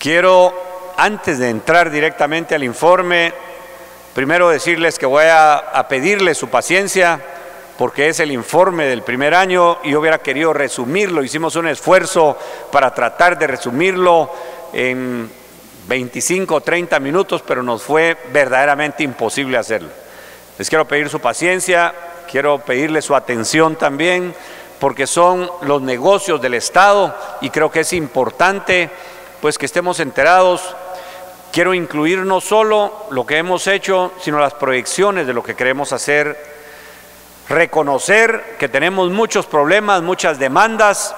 Quiero, antes de entrar directamente al informe, primero decirles que voy a pedirles su paciencia, porque es el informe del primer año y yo hubiera querido resumirlo. Hicimos un esfuerzo para tratar de resumirlo en 25 o 30 minutos, pero nos fue verdaderamente imposible hacerlo. Les quiero pedir su paciencia, quiero pedirles su atención también, porque son los negocios del Estado y creo que es importante pues que estemos enterados. Quiero incluir no solo lo que hemos hecho, sino las proyecciones de lo que queremos hacer. Reconocer que tenemos muchos problemas, muchas demandas,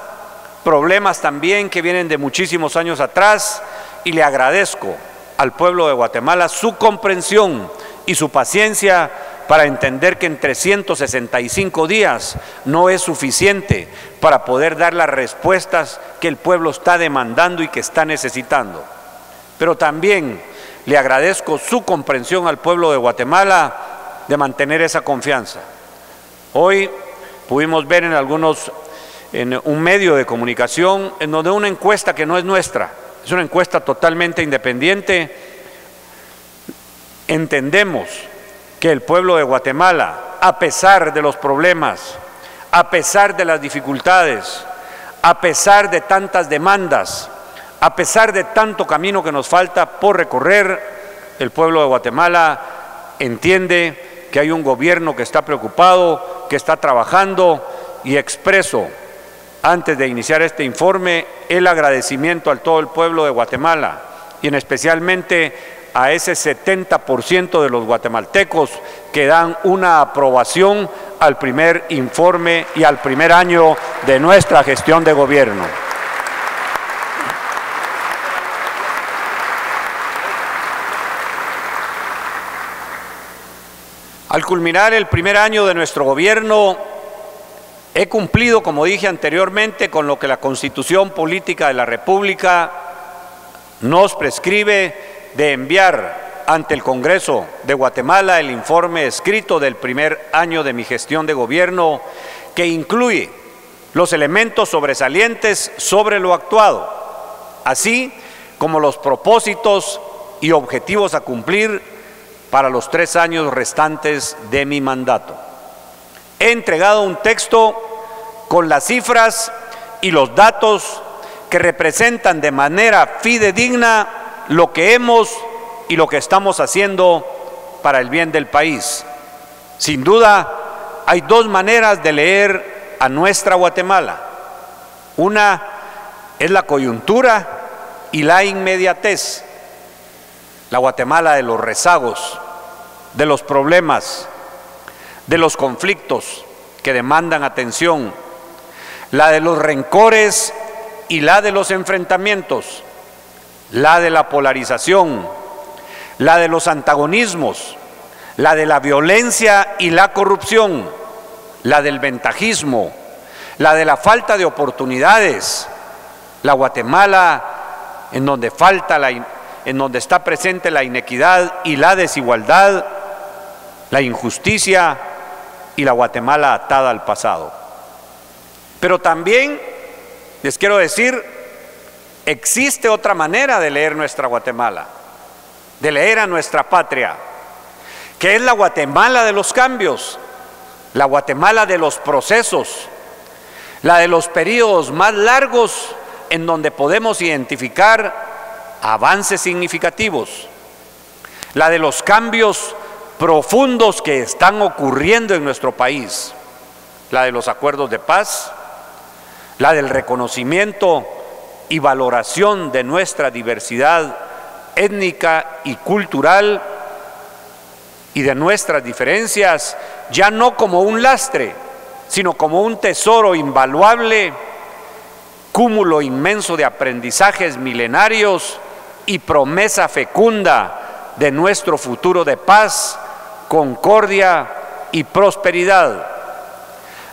problemas también que vienen de muchísimos años atrás, y le agradezco al pueblo de Guatemala su comprensión y su paciencia para entender que en 365 días no es suficiente para poder dar las respuestas que el pueblo está demandando y que está necesitando. Pero también le agradezco su comprensión al pueblo de Guatemala de mantener esa confianza. Hoy pudimos ver en un medio de comunicación en donde una encuesta que no es nuestra, es una encuesta totalmente independiente, entendemos que el pueblo de Guatemala, a pesar de los problemas, a pesar de las dificultades, a pesar de tantas demandas, a pesar de tanto camino que nos falta por recorrer, el pueblo de Guatemala entiende que hay un gobierno que está preocupado, que está trabajando, y expreso, antes de iniciar este informe, el agradecimiento a todo el pueblo de Guatemala y en especialmente a ese 70% de los guatemaltecos que dan una aprobación al primer informe y al primer año de nuestra gestión de gobierno. Al culminar el primer año de nuestro gobierno, he cumplido, como dije anteriormente, con lo que la Constitución Política de la República nos prescribe de enviar ante el Congreso de Guatemala el informe escrito del primer año de mi gestión de gobierno, que incluye los elementos sobresalientes sobre lo actuado, así como los propósitos y objetivos a cumplir para los 3 años restantes de mi mandato. He entregado un texto con las cifras y los datos que representan de manera fidedigna lo que hemos y lo que estamos haciendo para el bien del país. Sin duda, hay 2 maneras de leer a nuestra Guatemala. Una es la coyuntura y la inmediatez. La Guatemala de los rezagos, de los problemas, de los conflictos que demandan atención, la de los rencores y la de los enfrentamientos, la de la polarización, la de los antagonismos, la de la violencia y la corrupción, la del ventajismo, la de la falta de oportunidades, la Guatemala en donde está presente la inequidad y la desigualdad, la injusticia y la Guatemala atada al pasado. Pero también les quiero decir, existe otra manera de leer nuestra Guatemala, de leer a nuestra patria, que es la Guatemala de los cambios, la Guatemala de los procesos, la de los periodos más largos en donde podemos identificar avances significativos, la de los cambios profundos que están ocurriendo en nuestro país, la de los acuerdos de paz, la del reconocimiento y valoración de nuestra diversidad étnica y cultural y de nuestras diferencias, ya no como un lastre, sino como un tesoro invaluable, cúmulo inmenso de aprendizajes milenarios y promesa fecunda de nuestro futuro de paz, concordia y prosperidad.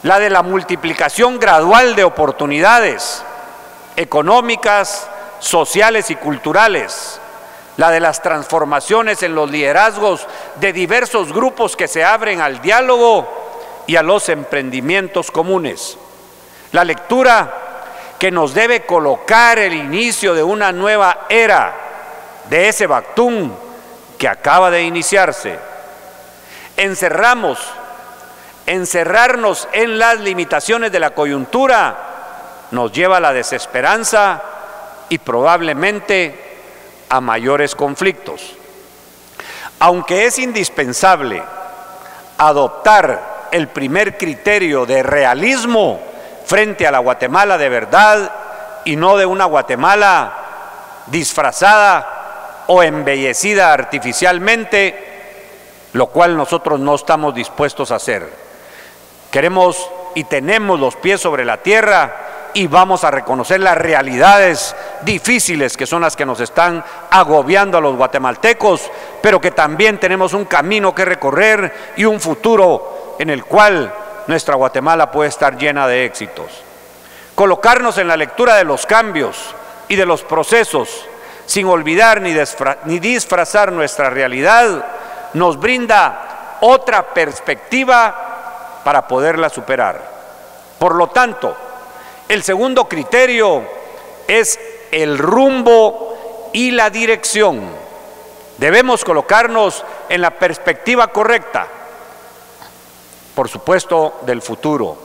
La de la multiplicación gradual de oportunidades económicas, sociales y culturales, la de las transformaciones en los liderazgos de diversos grupos que se abren al diálogo y a los emprendimientos comunes, la lectura que nos debe colocar el inicio de una nueva era de ese Bactún que acaba de iniciarse. Encerrarnos en las limitaciones de la coyuntura nos lleva a la desesperanza y probablemente a mayores conflictos. Aunque es indispensable adoptar el primer criterio de realismo frente a la Guatemala de verdad y no de una Guatemala disfrazada o embellecida artificialmente, lo cual nosotros no estamos dispuestos a hacer. Queremos y tenemos los pies sobre la tierra y vamos a reconocer las realidades difíciles que son las que nos están agobiando a los guatemaltecos, pero que también tenemos un camino que recorrer y un futuro en el cual nuestra Guatemala puede estar llena de éxitos. Colocarnos en la lectura de los cambios y de los procesos, sin olvidar ni disfrazar nuestra realidad, nos brinda otra perspectiva para poderla superar. Por lo tanto, el segundo criterio es el rumbo y la dirección. Debemos colocarnos en la perspectiva correcta, por supuesto, del futuro.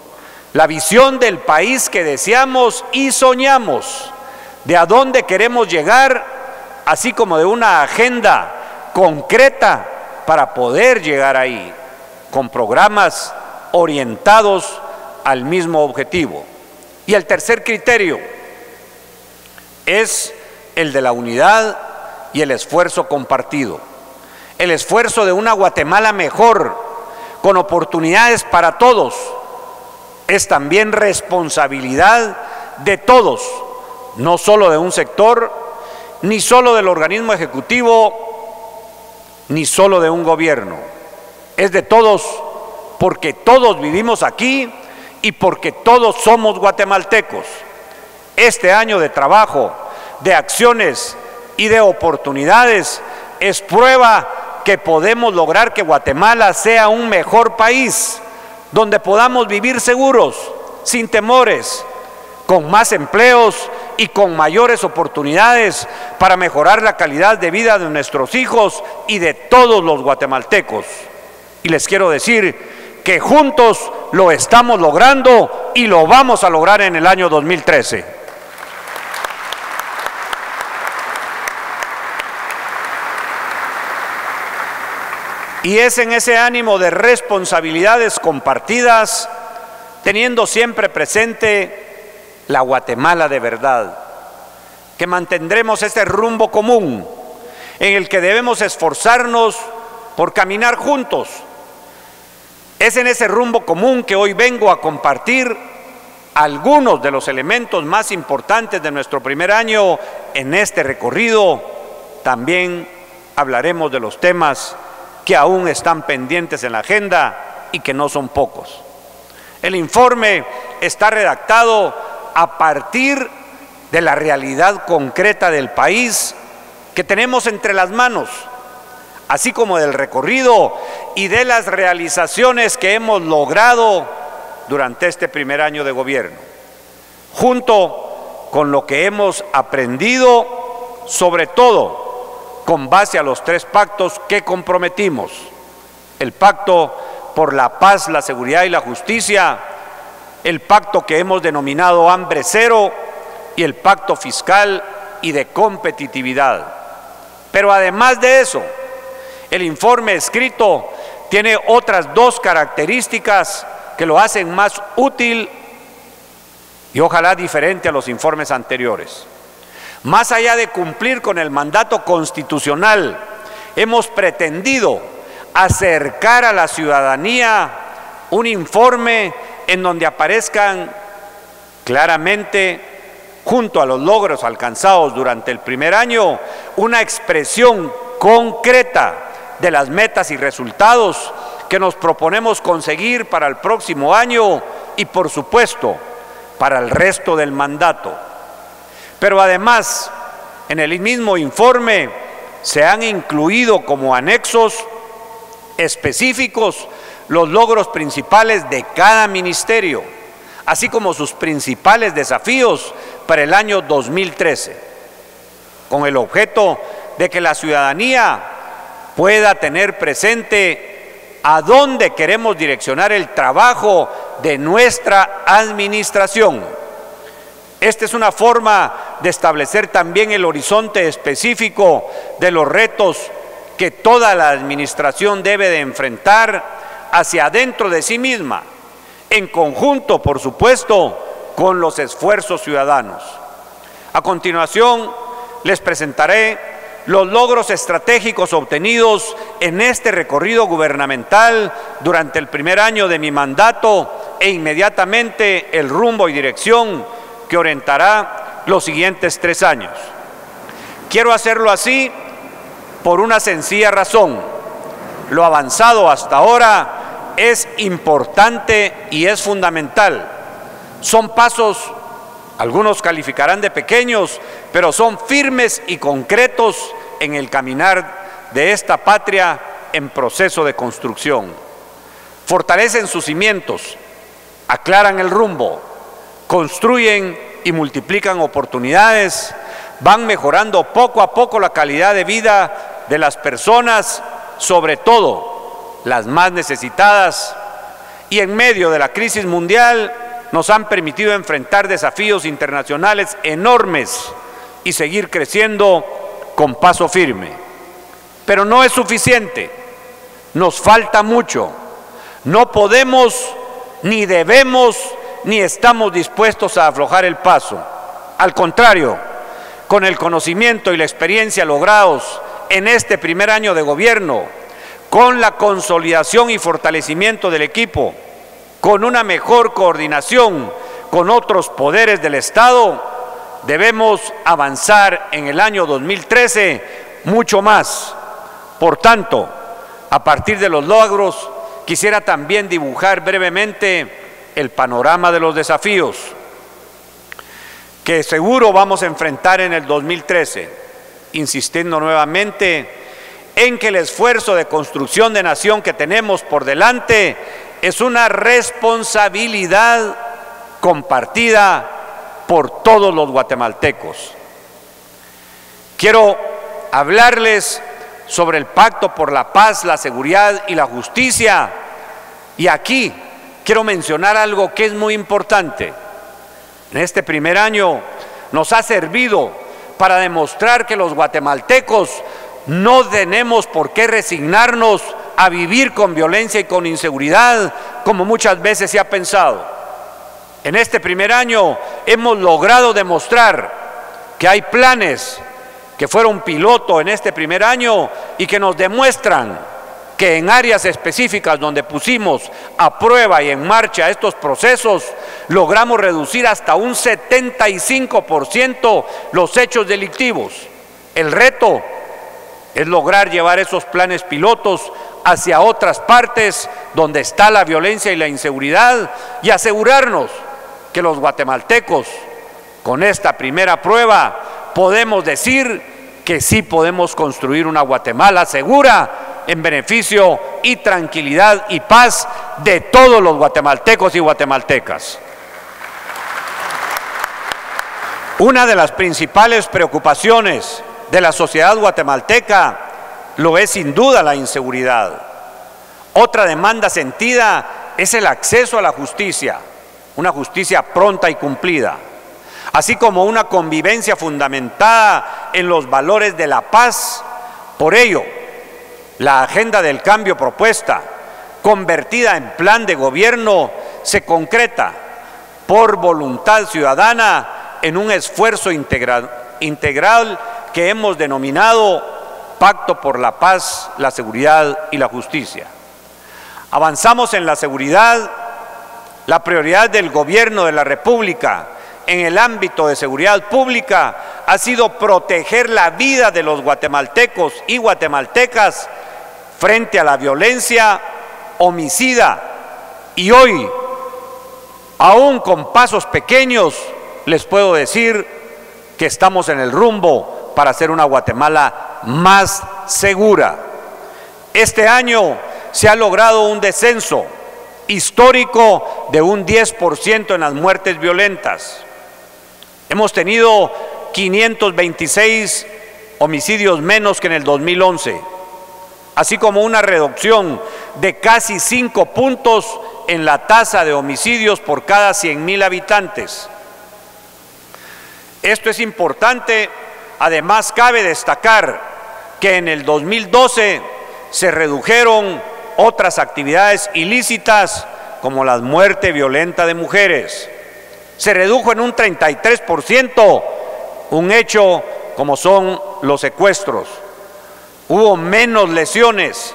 La visión del país que deseamos y soñamos, de a dónde queremos llegar, así como de una agenda concreta para poder llegar ahí, con programas orientados al mismo objetivo. Y el tercer criterio es el de la unidad y el esfuerzo compartido. El esfuerzo de una Guatemala mejor, con oportunidades para todos, es también responsabilidad de todos, no solo de un sector, ni solo del organismo ejecutivo, ni solo de un gobierno. Es de todos, porque todos vivimos aquí y porque todos somos guatemaltecos. Este año de trabajo, de acciones y de oportunidades es prueba que podemos lograr que Guatemala sea un mejor país, donde podamos vivir seguros, sin temores, con más empleos y con mayores oportunidades para mejorar la calidad de vida de nuestros hijos y de todos los guatemaltecos. Y les quiero decir que juntos lo estamos logrando y lo vamos a lograr en el año 2013. Y es en ese ánimo de responsabilidades compartidas, teniendo siempre presente la Guatemala de verdad, que mantendremos este rumbo común en el que debemos esforzarnos por caminar juntos. Es en ese rumbo común que hoy vengo a compartir algunos de los elementos más importantes de nuestro primer año en este recorrido. También hablaremos de los temas que aún están pendientes en la agenda y que no son pocos. El informe está redactado a partir de la realidad concreta del país que tenemos entre las manos, así como del recorrido y de las realizaciones que hemos logrado durante este primer año de gobierno, junto con lo que hemos aprendido, sobre todo con base a los 3 pactos que comprometimos: el pacto por la paz, la seguridad y la justicia, el pacto que hemos denominado Hambre Cero y el pacto fiscal y de competitividad. Pero además de eso, el informe escrito tiene otras 2 características que lo hacen más útil y ojalá diferente a los informes anteriores. Más allá de cumplir con el mandato constitucional, hemos pretendido acercar a la ciudadanía un informe en donde aparezcan claramente, junto a los logros alcanzados durante el primer año, una expresión concreta de las metas y resultados que nos proponemos conseguir para el próximo año y, por supuesto, para el resto del mandato. Pero además, en el mismo informe se han incluido como anexos específicos los logros principales de cada ministerio, así como sus principales desafíos para el año 2013, con el objeto de que la ciudadanía pueda tener presente a dónde queremos direccionar el trabajo de nuestra administración. Esta es una forma de establecer también el horizonte específico de los retos que toda la administración debe de enfrentar hacia adentro de sí misma, en conjunto, por supuesto, con los esfuerzos ciudadanos. A continuación, les presentaré los logros estratégicos obtenidos en este recorrido gubernamental durante el primer año de mi mandato e inmediatamente el rumbo y dirección que orientará los siguientes 3 años. Quiero hacerlo así por una sencilla razón. Lo avanzado hasta ahora es importante y es fundamental. Son pasos, algunos calificarán de pequeños, pero son firmes y concretos en el caminar de esta patria en proceso de construcción. Fortalecen sus cimientos, aclaran el rumbo, construyen y multiplican oportunidades, van mejorando poco a poco la calidad de vida de las personas, sobre todo las más necesitadas, y en medio de la crisis mundial nos han permitido enfrentar desafíos internacionales enormes y seguir creciendo con paso firme. Pero no es suficiente, nos falta mucho. No podemos, ni debemos, ni estamos dispuestos a aflojar el paso. Al contrario, con el conocimiento y la experiencia logrados en este primer año de gobierno, con la consolidación y fortalecimiento del equipo, con una mejor coordinación con otros poderes del Estado, debemos avanzar en el año 2013 mucho más. Por tanto, a partir de los logros, quisiera también dibujar brevemente el panorama de los desafíos que seguro vamos a enfrentar en el 2013, insistiendo nuevamente en que el esfuerzo de construcción de nación que tenemos por delante es una responsabilidad compartida por todos los guatemaltecos. Quiero hablarles sobre el Pacto por la Paz, la Seguridad y la Justicia, y aquí quiero mencionar algo que es muy importante. En este primer año nos ha servido para demostrar que los guatemaltecos no tenemos por qué resignarnos a vivir con violencia y con inseguridad, como muchas veces se ha pensado. En este primer año hemos logrado demostrar que hay planes que fueron piloto en este primer año y que nos demuestran que en áreas específicas donde pusimos a prueba y en marcha estos procesos, logramos reducir hasta un 75% los hechos delictivos. El reto es lograr llevar esos planes pilotos hacia otras partes donde está la violencia y la inseguridad y asegurarnos que los guatemaltecos, con esta primera prueba, podemos decir que sí podemos construir una Guatemala segura en beneficio y tranquilidad y paz de todos los guatemaltecos y guatemaltecas. Una de las principales preocupaciones de la sociedad guatemalteca lo es sin duda la inseguridad. Otra demanda sentida es el acceso a la justicia, una justicia pronta y cumplida, así como una convivencia fundamentada en los valores de la paz. Por ello, la agenda del cambio propuesta, convertida en plan de gobierno, se concreta por voluntad ciudadana en un esfuerzo integral que hemos denominado Pacto por la Paz, la Seguridad y la Justicia. Avanzamos en la seguridad. La prioridad del gobierno de la República en el ámbito de seguridad pública ha sido proteger la vida de los guatemaltecos y guatemaltecas frente a la violencia homicida. Y hoy, aún con pasos pequeños, les puedo decir que estamos en el rumbo para hacer una Guatemala más segura. Este año se ha logrado un descenso histórico de un 10% en las muertes violentas. Hemos tenido 526 homicidios menos que en el 2011, así como una reducción de casi 5 puntos en la tasa de homicidios por cada 100.000 habitantes. Esto es importante. Además, cabe destacar que en el 2012 se redujeron otras actividades ilícitas como la muerte violenta de mujeres. Se redujo en un 33% un hecho como son los secuestros. Hubo menos lesiones.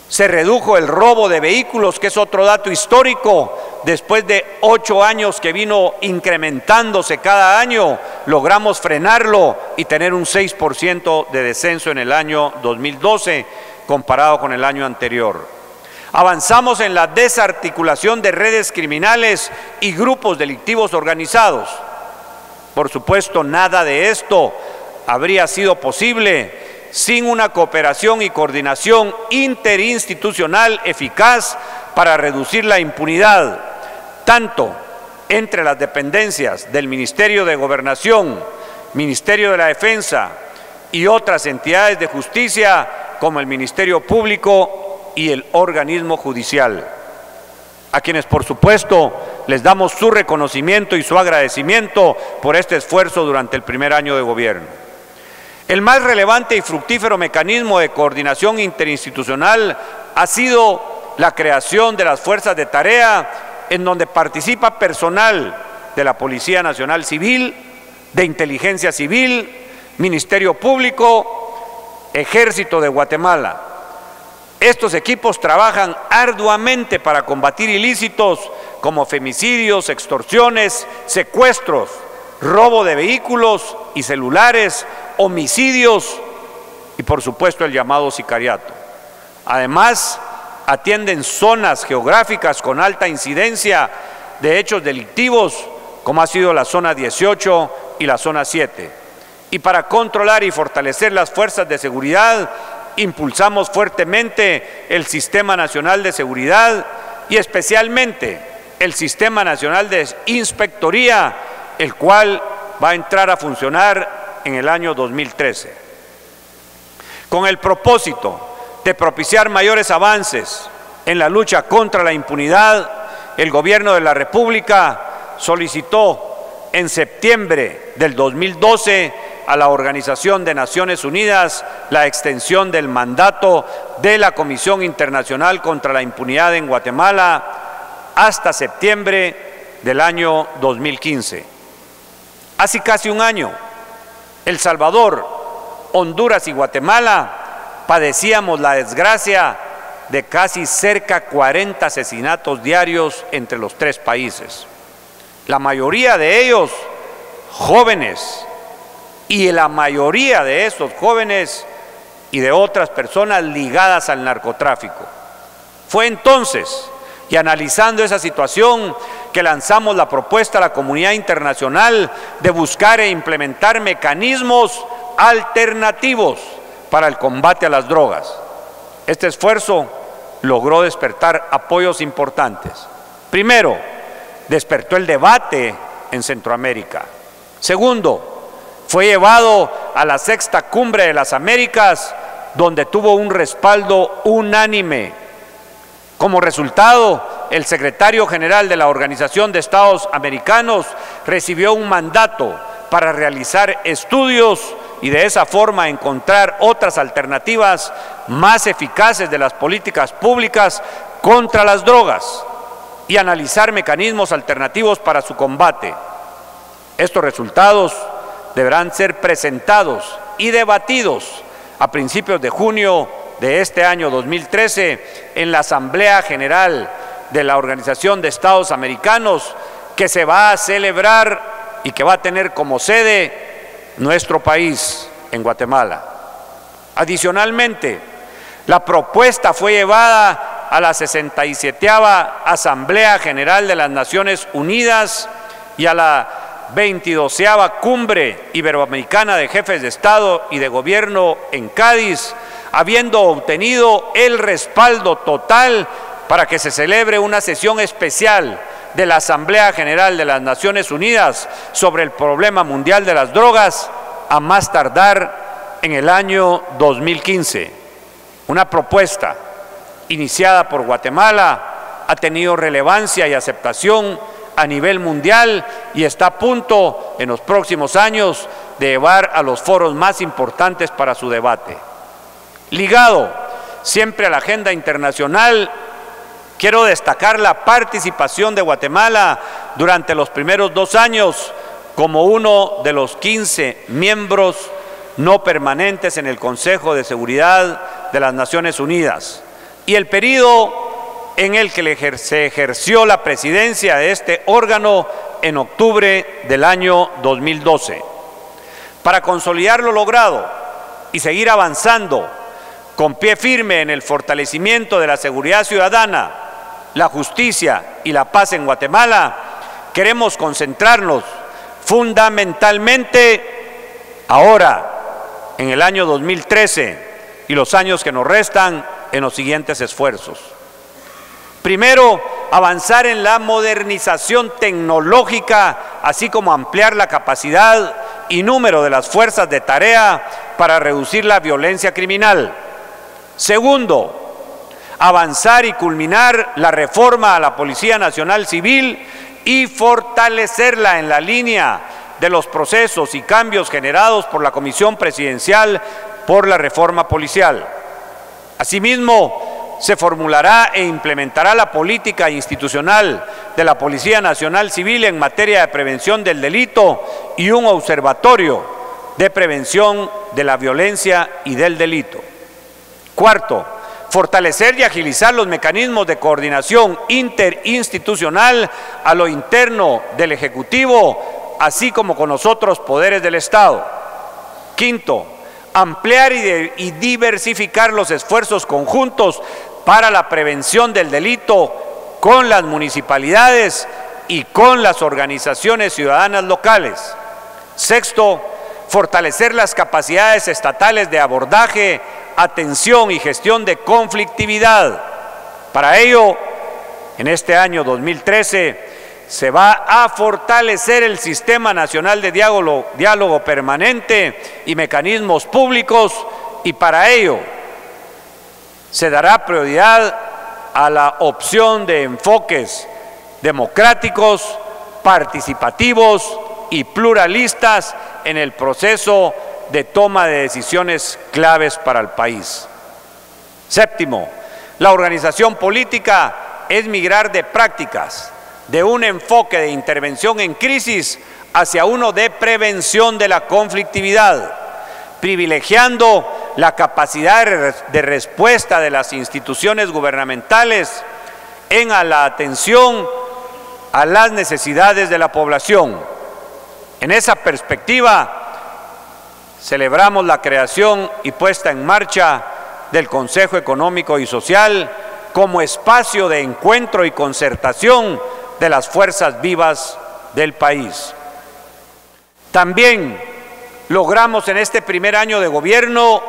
Se redujo el robo de vehículos, que es otro dato histórico. Después de 8 años que vino incrementándose cada año, logramos frenarlo y tener un 6% de descenso en el año 2012 comparado con el año anterior. Avanzamos en la desarticulación de redes criminales y grupos delictivos organizados. Por supuesto, nada de esto habría sido posible sin una cooperación y coordinación interinstitucional eficaz para reducir la impunidad, tanto entre las dependencias del Ministerio de Gobernación, Ministerio de la Defensa y otras entidades de justicia, como el Ministerio Público y el organismo judicial, a quienes por supuesto les damos su reconocimiento y su agradecimiento por este esfuerzo durante el primer año de gobierno. El más relevante y fructífero mecanismo de coordinación interinstitucional ha sido la creación de las fuerzas de tarea, en donde participa personal de la Policía Nacional Civil, de Inteligencia Civil, Ministerio Público, Ejército de Guatemala. Estos equipos trabajan arduamente para combatir ilícitos como femicidios, extorsiones, secuestros, robo de vehículos y celulares, homicidios y por supuesto el llamado sicariato. Además, atienden zonas geográficas con alta incidencia de hechos delictivos, como ha sido la zona 18 y la zona 7. Y para controlar y fortalecer las fuerzas de seguridad, impulsamos fuertemente el Sistema Nacional de Seguridad y especialmente el Sistema Nacional de Inspectoría, el cual va a entrar a funcionar en el año 2013. Con el propósito de propiciar mayores avances en la lucha contra la impunidad, el Gobierno de la República solicitó en septiembre del 2012 a la Organización de Naciones Unidas la extensión del mandato de la Comisión Internacional contra la Impunidad en Guatemala hasta septiembre del año 2015. Hace casi un año, El Salvador, Honduras y Guatemala padecíamos la desgracia de casi cerca 40 asesinatos diarios entre los 3 países. La mayoría de ellos jóvenes, y la mayoría de estos jóvenes y de otras personas ligadas al narcotráfico. Fue entonces, y analizando esa situación, que lanzamos la propuesta a la comunidad internacional de buscar e implementar mecanismos alternativos para el combate a las drogas. Este esfuerzo logró despertar apoyos importantes. Primero, despertó el debate en Centroamérica. Segundo, fue llevado a la 6ª Cumbre de las Américas, donde tuvo un respaldo unánime. Como resultado, el secretario general de la Organización de Estados Americanos recibió un mandato para realizar estudios y de esa forma encontrar otras alternativas más eficaces de las políticas públicas contra las drogas y analizar mecanismos alternativos para su combate. Estos resultados deberán ser presentados y debatidos a principios de junio de este año 2013 en la Asamblea General de la Organización de Estados Americanos, que se va a celebrar y que va a tener como sede nuestro país, en Guatemala. Adicionalmente, la propuesta fue llevada a la 67ª Asamblea General de las Naciones Unidas y a la 22ª Cumbre Iberoamericana de Jefes de Estado y de Gobierno en Cádiz, habiendo obtenido el respaldo total para que se celebre una sesión especial de la Asamblea General de las Naciones Unidas sobre el problema mundial de las drogas a más tardar en el año 2015. Una propuesta iniciada por Guatemala ha tenido relevancia y aceptación a nivel mundial y está a punto en los próximos años de llevar a los foros más importantes para su debate. Ligado siempre a la agenda internacional, quiero destacar la participación de Guatemala durante los primeros 2 años como uno de los 15 miembros no permanentes en el Consejo de Seguridad de las Naciones Unidas y el periodo en el que se ejerció la presidencia de este órgano en octubre del año 2012. Para consolidar lo logrado y seguir avanzando con pie firme en el fortalecimiento de la seguridad ciudadana, la justicia y la paz en Guatemala, queremos concentrarnos fundamentalmente ahora, en el año 2013 y los años que nos restan, en los siguientes esfuerzos. Primero, avanzar en la modernización tecnológica, así como ampliar la capacidad y número de las fuerzas de tarea para reducir la violencia criminal. Segundo, avanzar y culminar la reforma a la Policía Nacional Civil y fortalecerla en la línea de los procesos y cambios generados por la Comisión Presidencial por la Reforma Policial. Asimismo, se formulará e implementará la política institucional de la Policía Nacional Civil en materia de prevención del delito y un observatorio de prevención de la violencia y del delito. Cuarto, fortalecer y agilizar los mecanismos de coordinación interinstitucional a lo interno del Ejecutivo, así como con los otros poderes del Estado. Quinto, ampliar y diversificar los esfuerzos conjuntos para la prevención del delito con las municipalidades y con las organizaciones ciudadanas locales. Sexto, fortalecer las capacidades estatales de abordaje, atención y gestión de conflictividad. Para ello, en este año 2013, se va a fortalecer el Sistema Nacional de Diálogo Permanente y mecanismos públicos, y para ello se dará prioridad a la opción de enfoques democráticos, participativos y pluralistas en el proceso de toma de decisiones claves para el país. Séptimo, la organización política es migrar de prácticas de un enfoque de intervención en crisis hacia uno de prevención de la conflictividad, privilegiando la capacidad de respuesta de las instituciones gubernamentales en la atención a las necesidades de la población. En esa perspectiva, celebramos la creación y puesta en marcha del Consejo Económico y Social como espacio de encuentro y concertación de las fuerzas vivas del país. También logramos en este primer año de gobierno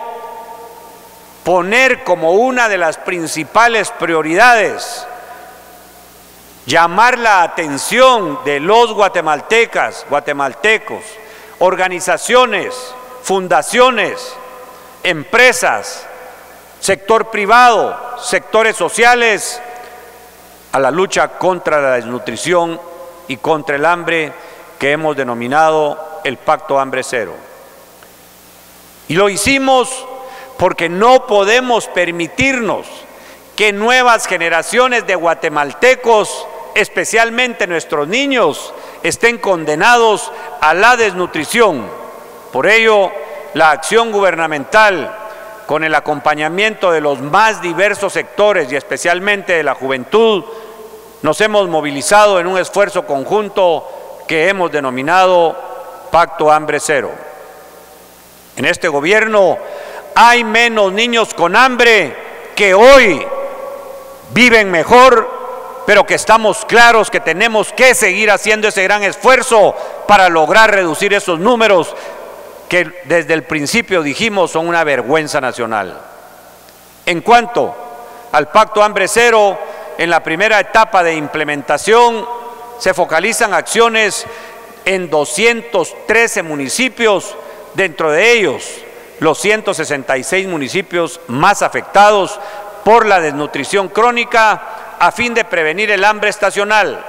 poner como una de las principales prioridades llamar la atención de los guatemaltecos, organizaciones, fundaciones, empresas, sector privado, sectores sociales, a la lucha contra la desnutrición y contra el hambre que hemos denominado el Pacto Hambre Cero. Y lo hicimos porque no podemos permitirnos que nuevas generaciones de guatemaltecos, especialmente nuestros niños, estén condenados a la desnutrición. Por ello, la acción gubernamental, con el acompañamiento de los más diversos sectores y especialmente de la juventud, nos hemos movilizado en un esfuerzo conjunto que hemos denominado Pacto Hambre Cero. En este gobierno hay menos niños con hambre que hoy viven mejor, pero que estamos claros que tenemos que seguir haciendo ese gran esfuerzo para lograr reducir esos números que desde el principio dijimos son una vergüenza nacional. En cuanto al Pacto Hambre Cero, en la primera etapa de implementación se focalizan acciones en 213 municipios, dentro de ellos los 166 municipios más afectados por la desnutrición crónica, a fin de prevenir el hambre estacional.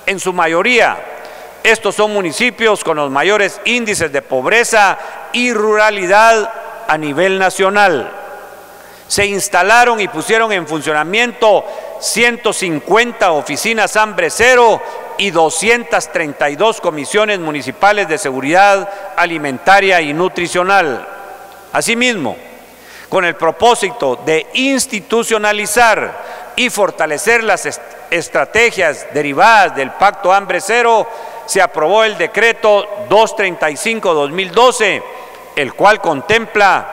En su mayoría, estos son municipios con los mayores índices de pobreza y ruralidad a nivel nacional. Se instalaron y pusieron en funcionamiento 150 oficinas Hambre Cero y 232 comisiones municipales de seguridad alimentaria y nutricional. Asimismo, con el propósito de institucionalizar y fortalecer las estrategias derivadas del Pacto Hambre Cero, se aprobó el decreto 235/2012, el cual contempla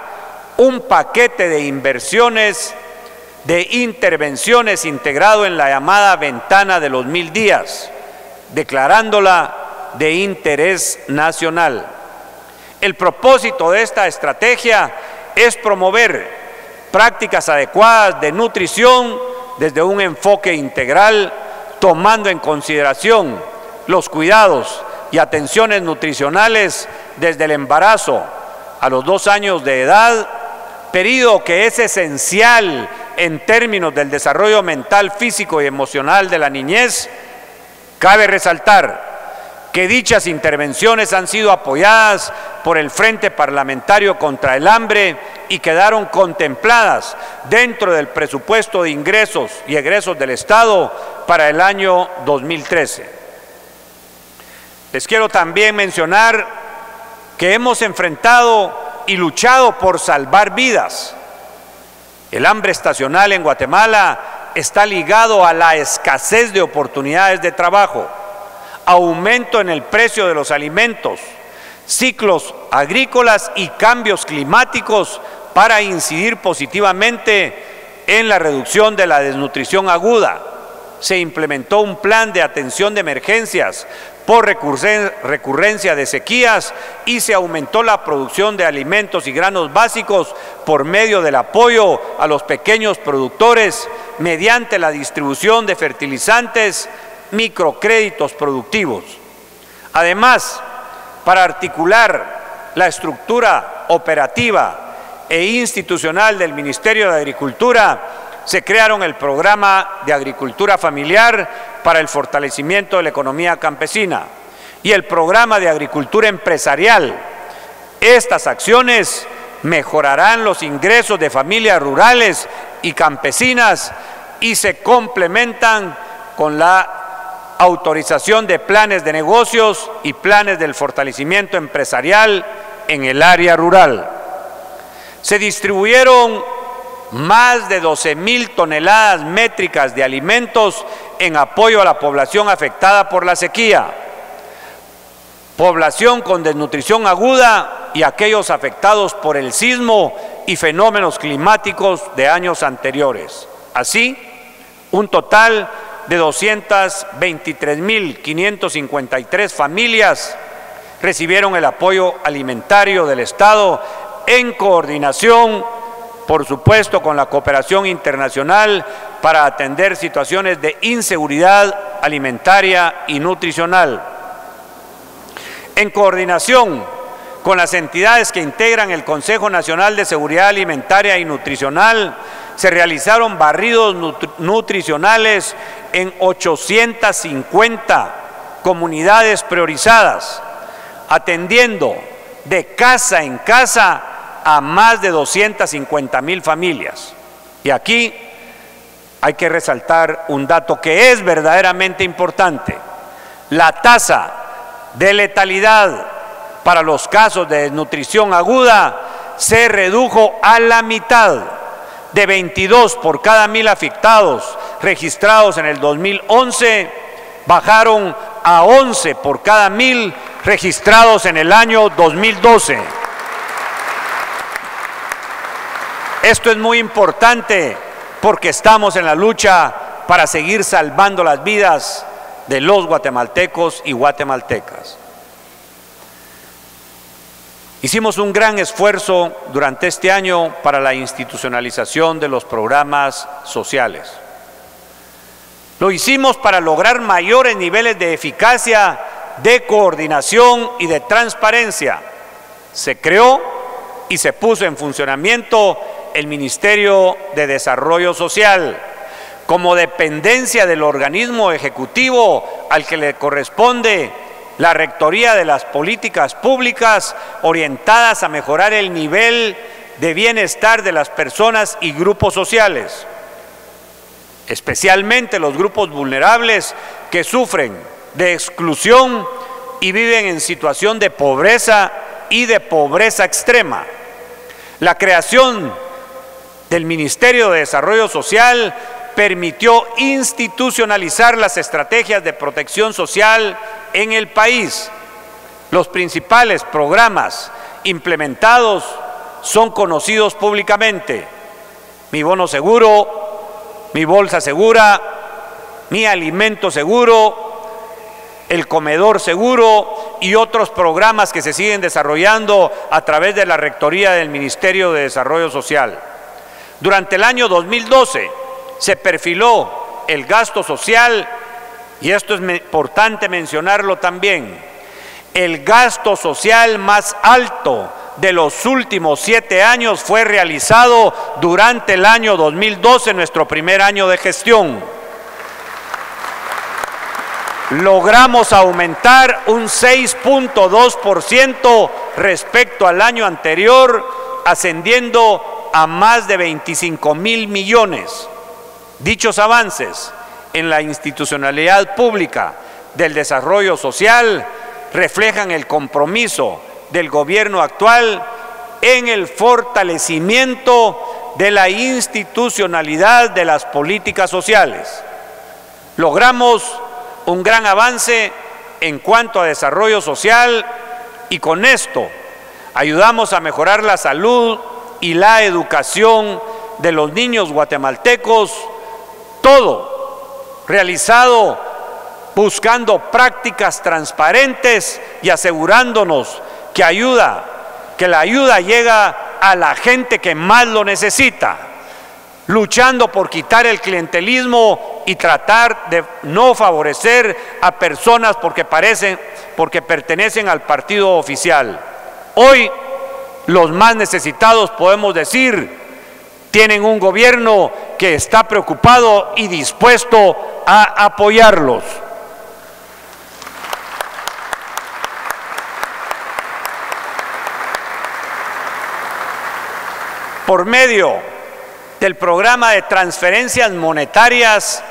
un paquete de inversiones, de intervenciones integrado en la llamada ventana de los 1000 días, declarándola de interés nacional. El propósito de esta estrategia es promover prácticas adecuadas de nutrición desde un enfoque integral, tomando en consideración los cuidados y atenciones nutricionales desde el embarazo a los 2 años de edad, periodo que es esencial en términos del desarrollo mental, físico y emocional de la niñez. Cabe resaltar que dichas intervenciones han sido apoyadas por el Frente Parlamentario contra el Hambre y quedaron contempladas dentro del presupuesto de ingresos y egresos del Estado para el año 2013. Les quiero también mencionar que hemos enfrentado y luchado por salvar vidas. El hambre estacional en Guatemala está ligado a la escasez de oportunidades de trabajo, aumento en el precio de los alimentos, ciclos agrícolas y cambios climáticos para incidir positivamente en la reducción de la desnutrición aguda. Se implementó un plan de atención de emergencias por recurrencia de sequías y se aumentó la producción de alimentos y granos básicos por medio del apoyo a los pequeños productores mediante la distribución de fertilizantes, microcréditos productivos. Además, para articular la estructura operativa e institucional del Ministerio de Agricultura, se crearon el Programa de Agricultura Familiar para el fortalecimiento de la economía campesina y el Programa de Agricultura Empresarial. Estas acciones mejorarán los ingresos de familias rurales y campesinas y se complementan con la autorización de planes de negocios y planes del fortalecimiento empresarial en el área rural. Se distribuyeron más de 12,000 toneladas métricas de alimentos en apoyo a la población afectada por la sequía, población con desnutrición aguda y aquellos afectados por el sismo y fenómenos climáticos de años anteriores. Así, un total de 223,553 familias recibieron el apoyo alimentario del Estado en coordinación, por supuesto, con la cooperación internacional para atender situaciones de inseguridad alimentaria y nutricional. En coordinación con las entidades que integran el Consejo Nacional de Seguridad Alimentaria y Nutricional, se realizaron barridos nutricionales en 850 comunidades priorizadas, atendiendo de casa en casa a más de 250,000 familias. Y aquí hay que resaltar un dato que es verdaderamente importante. La tasa de letalidad para los casos de desnutrición aguda se redujo a la mitad, de 22 por cada 1,000 afectados registrados en el 2011, bajaron a 11 por cada 1,000 registrados en el año 2012. Esto es muy importante porque estamos en la lucha para seguir salvando las vidas de los guatemaltecos y guatemaltecas. Hicimos un gran esfuerzo durante este año para la institucionalización de los programas sociales. Lo hicimos para lograr mayores niveles de eficacia, de coordinación y de transparencia. Se creó y se puso en funcionamiento el Ministerio de Desarrollo Social como dependencia del organismo ejecutivo al que le corresponde la rectoría de las políticas públicas orientadas a mejorar el nivel de bienestar de las personas y grupos sociales, especialmente los grupos vulnerables que sufren de exclusión y viven en situación de pobreza y de pobreza extrema. La creación del Ministerio de Desarrollo Social permitió institucionalizar las estrategias de protección social en el país. Los principales programas implementados son conocidos públicamente: Mi Bono Seguro, Mi Bolsa Segura, Mi Alimento Seguro, El Comedor Seguro y otros programas que se siguen desarrollando a través de la Rectoría del Ministerio de Desarrollo Social. Durante el año 2012 se perfiló el gasto social, y esto es importante mencionarlo también, el gasto social más alto de los últimos 7 años fue realizado durante el año 2012, nuestro primer año de gestión. Logramos aumentar un 6.2% respecto al año anterior, ascendiendo a más de 25.000 millones. Dichos avances en la institucionalidad pública del desarrollo social reflejan el compromiso del gobierno actual en el fortalecimiento de la institucionalidad de las políticas sociales. Logramos un gran avance en cuanto a desarrollo social y con esto ayudamos a mejorar la salud y la educación de los niños guatemaltecos, todo realizado buscando prácticas transparentes y asegurándonos que la ayuda llega a la gente que más lo necesita, luchando por quitar el clientelismo y tratar de no favorecer a personas porque pertenecen al partido oficial. Hoy los más necesitados, podemos decir, tienen un gobierno que está preocupado y dispuesto a apoyarlos. Por medio del programa de transferencias monetarias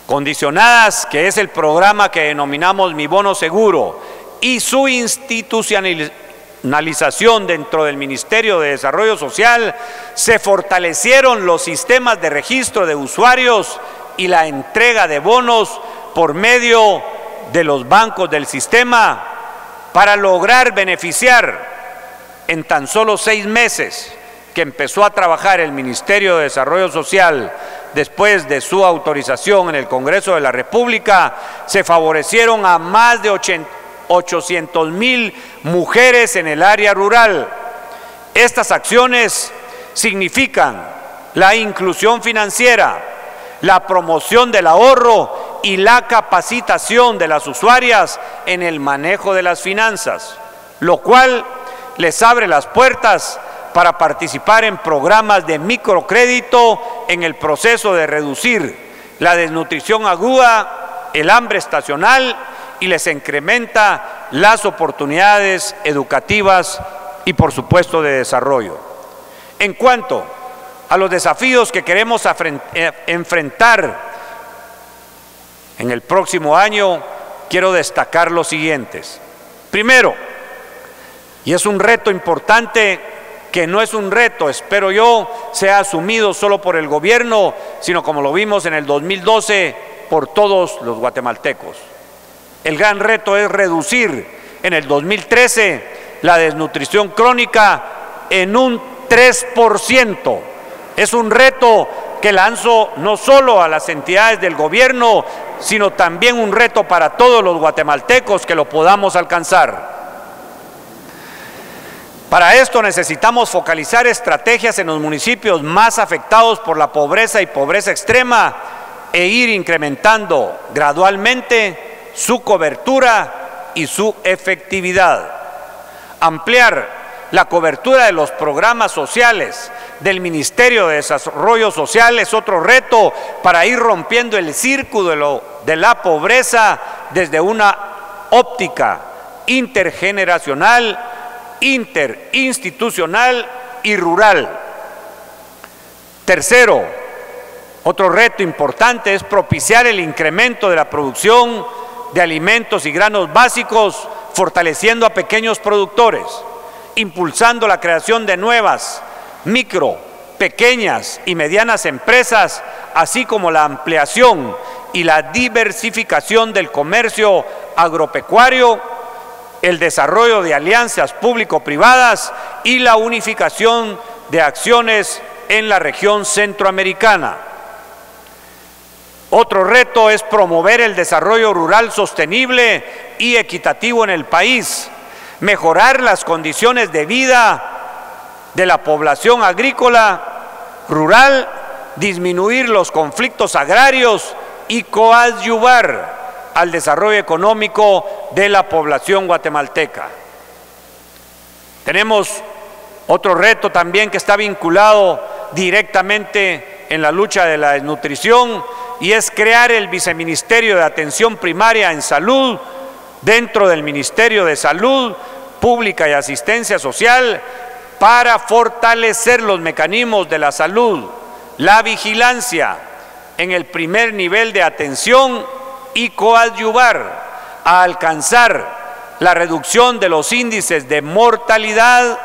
condicionadas, que es el programa que denominamos Mi Bono Seguro, y su institucionalización dentro del Ministerio de Desarrollo Social, se fortalecieron los sistemas de registro de usuarios y la entrega de bonos por medio de los bancos del sistema para lograr beneficiar en tan solo 6 meses que empezó a trabajar el Ministerio de Desarrollo Social después de su autorización en el Congreso de la República. Se favorecieron a más de 800,000 mujeres en el área rural. Estas acciones significan la inclusión financiera, la promoción del ahorro y la capacitación de las usuarias en el manejo de las finanzas, lo cual les abre las puertas para participar en programas de microcrédito en el proceso de reducir la desnutrición aguda, el hambre estacional, y les incrementa las oportunidades educativas y, por supuesto, de desarrollo. En cuanto a los desafíos que queremos enfrentar en el próximo año, quiero destacar los siguientes. Primero, y es un reto importante, que no es un reto, espero yo, sea asumido solo por el gobierno, sino como lo vimos en el 2012, por todos los guatemaltecos. El gran reto es reducir en el 2013 la desnutrición crónica en un 3%. Es un reto que lanzo no solo a las entidades del gobierno, sino también un reto para todos los guatemaltecos que lo podamos alcanzar. Para esto necesitamos focalizar estrategias en los municipios más afectados por la pobreza y pobreza extrema e ir incrementando gradualmente su cobertura y su efectividad. Ampliar la cobertura de los programas sociales del Ministerio de Desarrollo Social es otro reto para ir rompiendo el círculo de la pobreza desde una óptica intergeneracional, interinstitucional y rural. Tercero, otro reto importante es propiciar el incremento de la producción de alimentos y granos básicos, fortaleciendo a pequeños productores, impulsando la creación de nuevas, micro, pequeñas y medianas empresas, así como la ampliación y la diversificación del comercio agropecuario, el desarrollo de alianzas público-privadas y la unificación de acciones en la región centroamericana. Otro reto es promover el desarrollo rural sostenible y equitativo en el país, mejorar las condiciones de vida de la población agrícola rural, disminuir los conflictos agrarios y coadyuvar al desarrollo económico de la población guatemalteca. Tenemos otro reto también que está vinculado directamente en la lucha de la desnutrición, y es crear el Viceministerio de Atención Primaria en Salud dentro del Ministerio de Salud Pública y Asistencia Social para fortalecer los mecanismos de la salud, la vigilancia en el primer nivel de atención y coadyuvar a alcanzar la reducción de los índices de mortalidad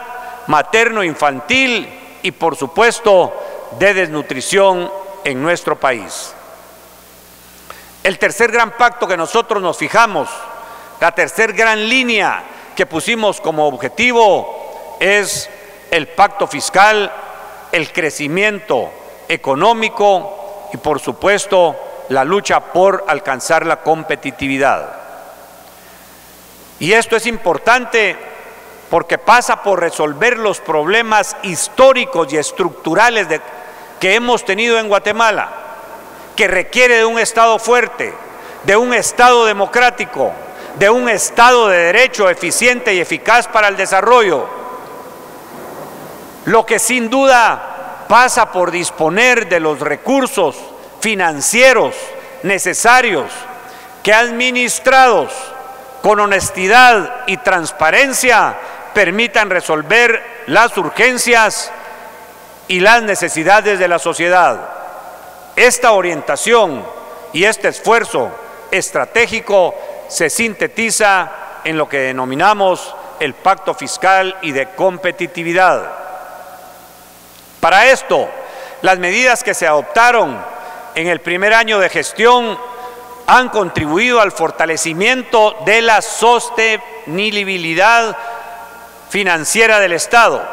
materno-infantil y, por supuesto, de desnutrición en nuestro país. El tercer gran pacto que nosotros nos fijamos, la tercer gran línea que pusimos como objetivo es el pacto fiscal, el crecimiento económico y, por supuesto, la lucha por alcanzar la competitividad. Y esto es importante porque pasa por resolver los problemas históricos y estructurales que hemos tenido en Guatemala, que requiere de un Estado fuerte, de un Estado democrático, de un Estado de derecho eficiente y eficaz para el desarrollo, lo que sin duda pasa por disponer de los recursos financieros necesarios que, administrados con honestidad y transparencia, permitan resolver las urgencias y las necesidades de la sociedad. Esta orientación y este esfuerzo estratégico se sintetiza en lo que denominamos el Pacto Fiscal y de Competitividad. Para esto, las medidas que se adoptaron en el primer año de gestión han contribuido al fortalecimiento de la sostenibilidad financiera del Estado.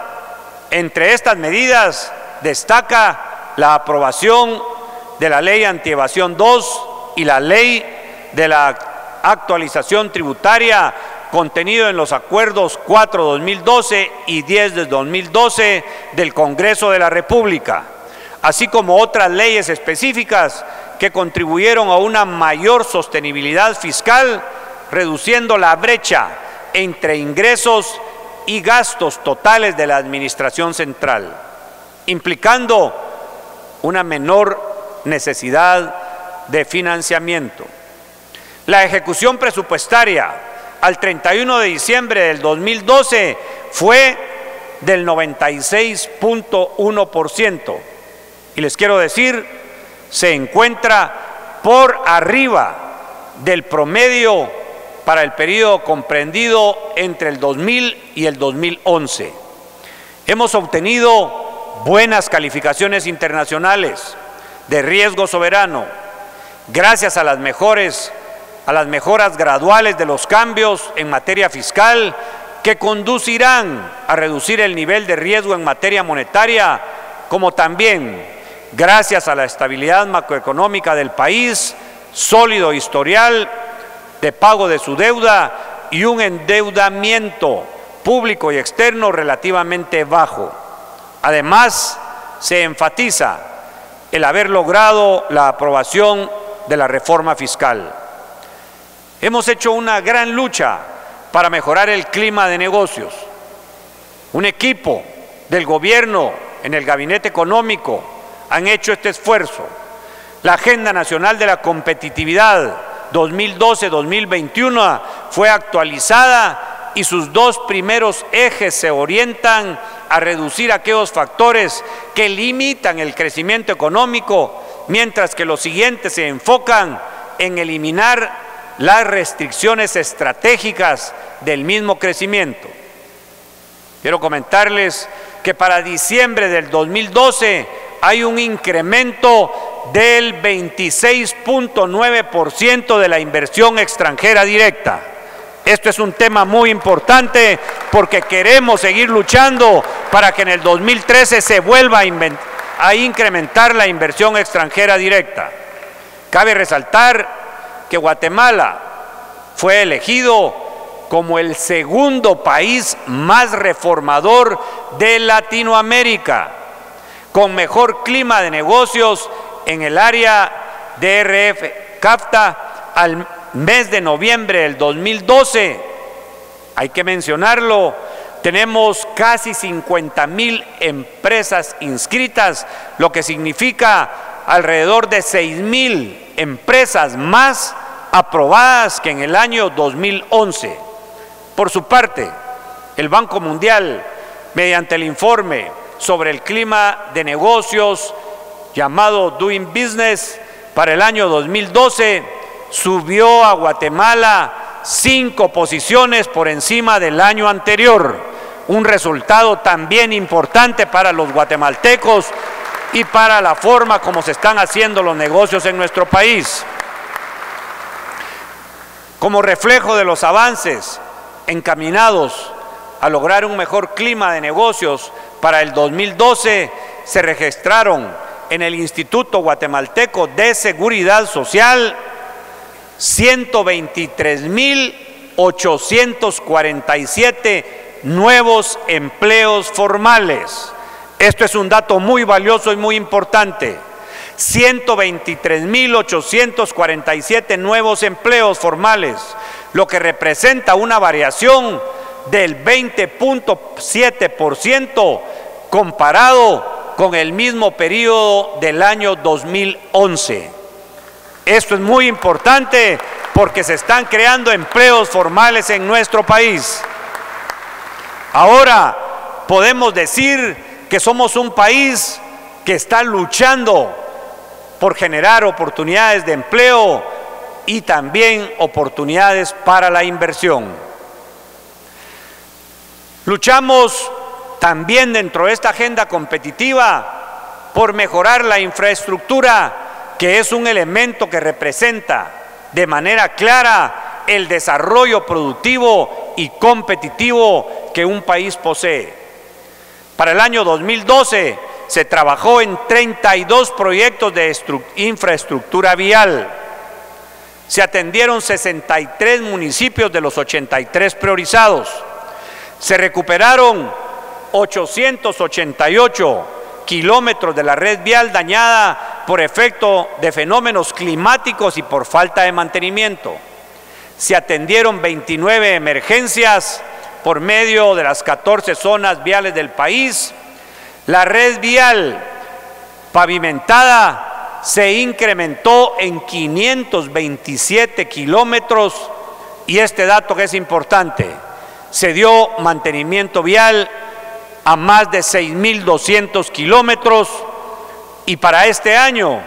Entre estas medidas destaca la aprobación de la Ley Antievasión 2 y la Ley de la Actualización Tributaria contenido en los acuerdos 4/2012 y 10/2012 del Congreso de la República, así como otras leyes específicas que contribuyeron a una mayor sostenibilidad fiscal, reduciendo la brecha entre ingresos y gastos totales de la administración central, implicando una menor necesidad de financiamiento. La ejecución presupuestaria al 31 de diciembre del 2012 fue del 96.1%, y les quiero decir, se encuentra por arriba del promedio para el periodo comprendido entre el 2000 y el 2011. Hemos obtenido buenas calificaciones internacionales de riesgo soberano, gracias a las mejoras graduales de los cambios en materia fiscal que conducirán a reducir el nivel de riesgo en materia monetaria, como también gracias a la estabilidad macroeconómica del país, sólido historial de pago de su deuda y un endeudamiento público y externo relativamente bajo. Además, se enfatiza el haber logrado la aprobación de la reforma fiscal. Hemos hecho una gran lucha para mejorar el clima de negocios. Un equipo del gobierno en el Gabinete Económico han hecho este esfuerzo. La Agenda Nacional de la Competitividad 2012-2021 fue actualizada y sus dos primeros ejes se orientan a reducir aquellos factores que limitan el crecimiento económico, mientras que los siguientes se enfocan en eliminar las restricciones estratégicas del mismo crecimiento. Quiero comentarles que para diciembre del 2012 hay un incremento del 26.9% de la inversión extranjera directa. Esto es un tema muy importante porque queremos seguir luchando para que en el 2013 se vuelva a incrementar la inversión extranjera directa. Cabe resaltar que Guatemala fue elegido como el segundo país más reformador de Latinoamérica, con mejor clima de negocios en el área DRF-CAFTA al mes de noviembre del 2012. Hay que mencionarlo, tenemos casi 50,000 empresas inscritas, lo que significa alrededor de 6,000 empresas más aprobadas que en el año 2011. Por su parte, el Banco Mundial, mediante el informe sobre el clima de negocios llamado Doing Business para el año 2012, subió a Guatemala 5 posiciones por encima del año anterior, un resultado también importante para los guatemaltecos y para la forma como se están haciendo los negocios en nuestro país. Como reflejo de los avances encaminados a lograr un mejor clima de negocios para el 2012, se registraron en el Instituto Guatemalteco de Seguridad Social 123,847 nuevos empleos formales. Esto es un dato muy valioso y muy importante. 123,847 nuevos empleos formales, lo que representa una variación del 20.7% comparado con el mismo periodo del año 2011. Esto es muy importante porque se están creando empleos formales en nuestro país. Ahora podemos decir que somos un país que está luchando por generar oportunidades de empleo y también oportunidades para la inversión. Luchamos también dentro de esta agenda competitiva por mejorar la infraestructura, que es un elemento que representa de manera clara el desarrollo productivo y competitivo que un país posee. Para el año 2012 se trabajó en 32 proyectos de infraestructura vial. Se atendieron 63 municipios de los 83 priorizados. Se recuperaron 888 kilómetros de la red vial dañada por efecto de fenómenos climáticos y por falta de mantenimiento. Se atendieron 29 emergencias por medio de las 14 zonas viales del país. La red vial pavimentada se incrementó en 527 kilómetros y este dato que es importante, se dio mantenimiento vial a más de 6,200 kilómetros y para este año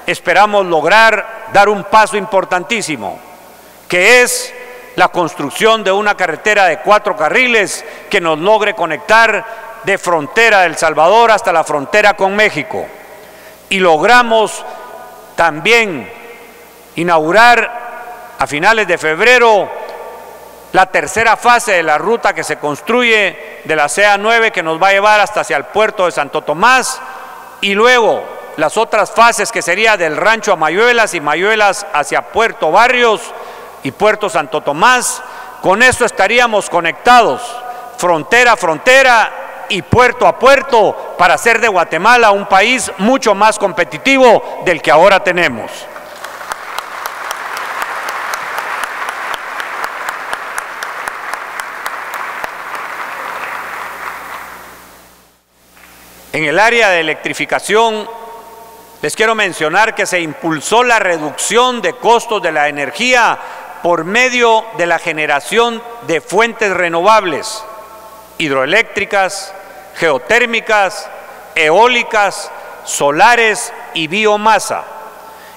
esperamos lograr dar un paso importantísimo, que es la construcción de una carretera de 4 carriles que nos logre conectar de frontera de El Salvador hasta la frontera con México. Y logramos también inaugurar a finales de febrero la tercera fase de la ruta que se construye de la CA9, que nos va a llevar hasta hacia el puerto de Santo Tomás, y luego las otras fases que sería del rancho a Mayuelas y Mayuelas hacia Puerto Barrios y Puerto Santo Tomás. Con esto estaríamos conectados frontera a frontera y puerto a puerto para hacer de Guatemala un país mucho más competitivo del que ahora tenemos. En el área de electrificación, les quiero mencionar que se impulsó la reducción de costos de la energía por medio de la generación de fuentes renovables, hidroeléctricas, geotérmicas, eólicas, solares y biomasa,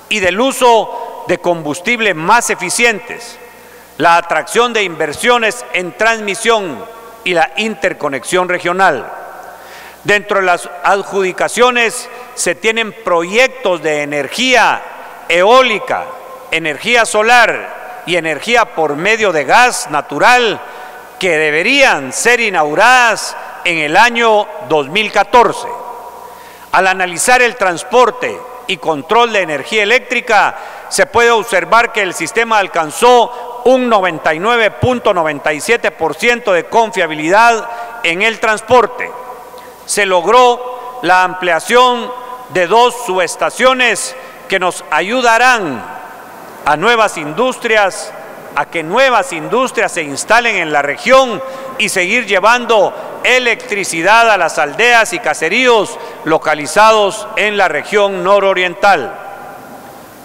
y del uso de combustibles más eficientes, la atracción de inversiones en transmisión y la interconexión regional. Dentro de las adjudicaciones se tienen proyectos de energía eólica, energía solar y energía por medio de gas natural que deberían ser inauguradas en el año 2014. Al analizar el transporte y control de energía eléctrica, se puede observar que el sistema alcanzó un 99.97% de confiabilidad en el transporte. Se logró la ampliación de 2 subestaciones que nos ayudarán a que nuevas industrias se instalen en la región y seguir llevando electricidad a las aldeas y caseríos localizados en la región nororiental.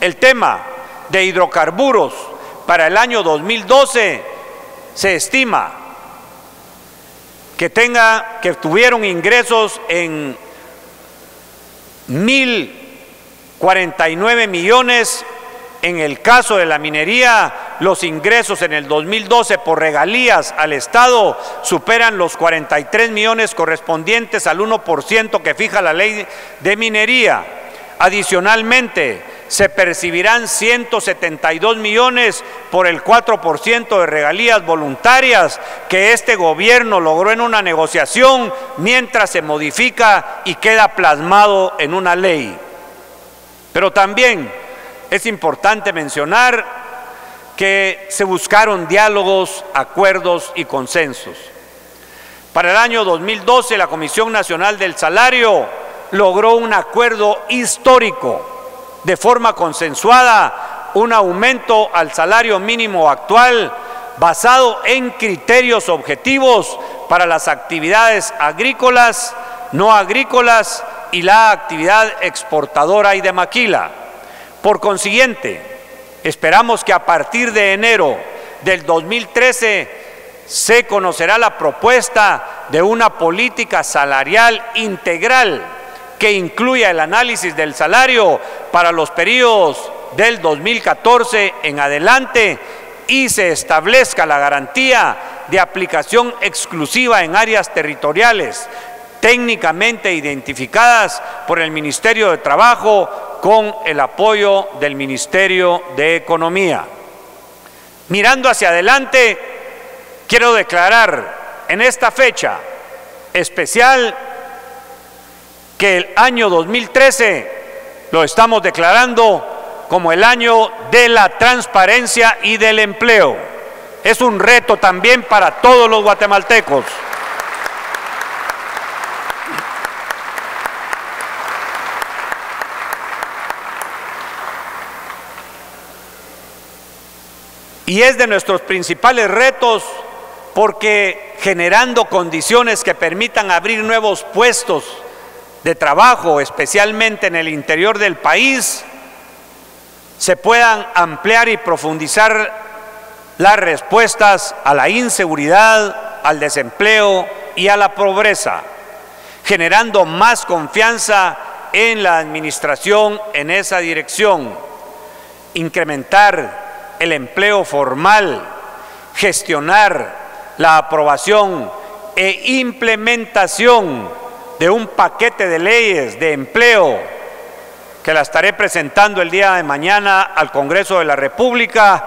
El tema de hidrocarburos para el año 2012 se estima que tuvieron ingresos en 1.049 millones. En el caso de la minería, los ingresos en el 2012 por regalías al Estado superan los 43 millones correspondientes al 1% que fija la ley de minería. Adicionalmente, se percibirán 172 millones por el 4% de regalías voluntarias que este gobierno logró en una negociación mientras se modifica y queda plasmado en una ley. Pero también es importante mencionar que se buscaron diálogos, acuerdos y consensos. Para el año 2012, la Comisión Nacional del Salario logró un acuerdo histórico de forma consensuada, un aumento al salario mínimo actual basado en criterios objetivos para las actividades agrícolas, no agrícolas y la actividad exportadora y de maquila. Por consiguiente, esperamos que a partir de enero del 2013 se conocerá la propuesta de una política salarial integral que incluya el análisis del salario para los periodos del 2014 en adelante y se establezca la garantía de aplicación exclusiva en áreas territoriales técnicamente identificadas por el Ministerio de Trabajo con el apoyo del Ministerio de Economía. Mirando hacia adelante, quiero declarar en esta fecha especial que el año 2013 lo estamos declarando como el año de la transparencia y del empleo. Es un reto también para todos los guatemaltecos. Y es de nuestros principales retos porque generando condiciones que permitan abrir nuevos puestos de trabajo, especialmente en el interior del país, se puedan ampliar y profundizar las respuestas a la inseguridad, al desempleo y a la pobreza, generando más confianza en la administración en esa dirección, incrementar el empleo formal, gestionar la aprobación e implementación de un paquete de leyes de empleo que la estaré presentando el día de mañana al Congreso de la República,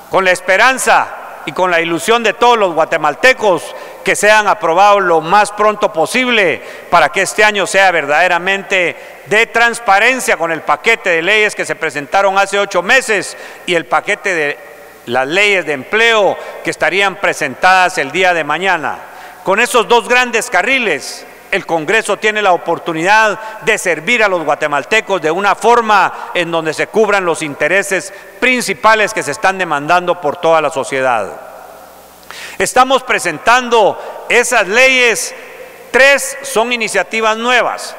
con la esperanza y con la ilusión de todos los guatemaltecos que sean aprobados lo más pronto posible para que este año sea verdaderamente de transparencia, con el paquete de leyes que se presentaron hace 8 meses y el paquete de las leyes de empleo que estarían presentadas el día de mañana. con esos dos grandes carriles, el Congreso tiene la oportunidad de servir a los guatemaltecos de una forma en donde se cubran los intereses principales que se están demandando por toda la sociedad. Estamos presentando esas leyes, 3 son iniciativas nuevas.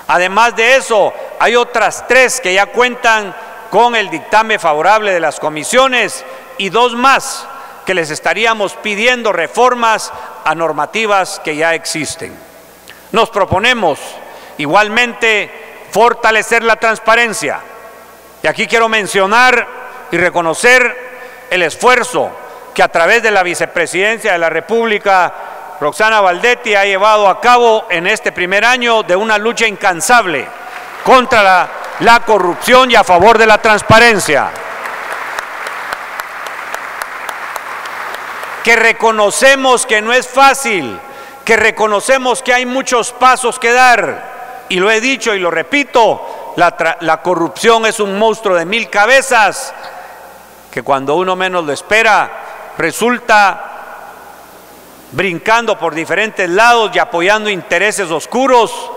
Además de eso, hay otras 3 que ya cuentan con el dictamen favorable de las comisiones y 2 más que les estaríamos pidiendo reformas a normativas que ya existen. Nos proponemos igualmente fortalecer la transparencia. Y aquí quiero mencionar y reconocer el esfuerzo que a través de la Vicepresidencia de la República, Roxana Valdetti, ha llevado a cabo en este primer año de una lucha incansable contra la corrupción y a favor de la transparencia. Que reconocemos que no es fácil, que reconocemos que hay muchos pasos que dar, y lo he dicho y lo repito, la corrupción es un monstruo de 1000 cabezas, que cuando uno menos lo espera, resulta brincando por diferentes lados y apoyando intereses oscuros,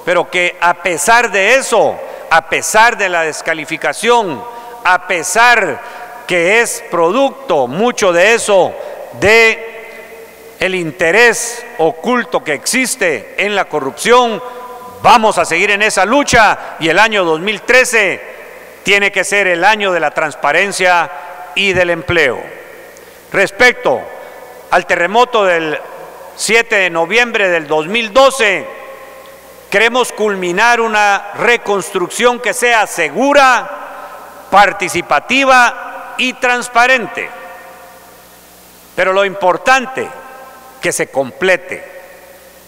pero que a pesar de eso, a pesar de la descalificación, a pesar que es producto, mucho de eso, de el interés oculto que existe en la corrupción, vamos a seguir en esa lucha, y el año 2013 tiene que ser el año de la transparencia y del empleo. Respecto al terremoto del 7 de noviembre del 2012, queremos culminar una reconstrucción que sea segura, participativa y transparente. Pero lo importante, que se complete.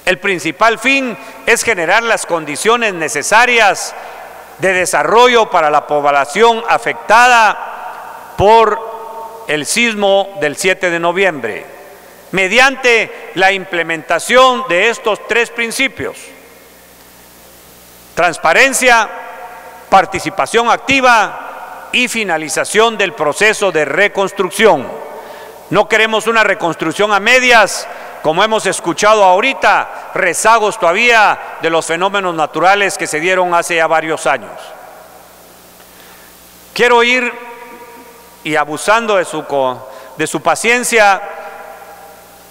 El principal fin es generar las condiciones necesarias de desarrollo para la población afectada por el sismo del 7 de noviembre, mediante la implementación de estos 3 principios: transparencia, participación activa y finalización del proceso de reconstrucción. No queremos una reconstrucción a medias, como hemos escuchado ahorita, rezagos todavía de los fenómenos naturales que se dieron hace ya varios años. Quiero ir, y abusando de su paciencia,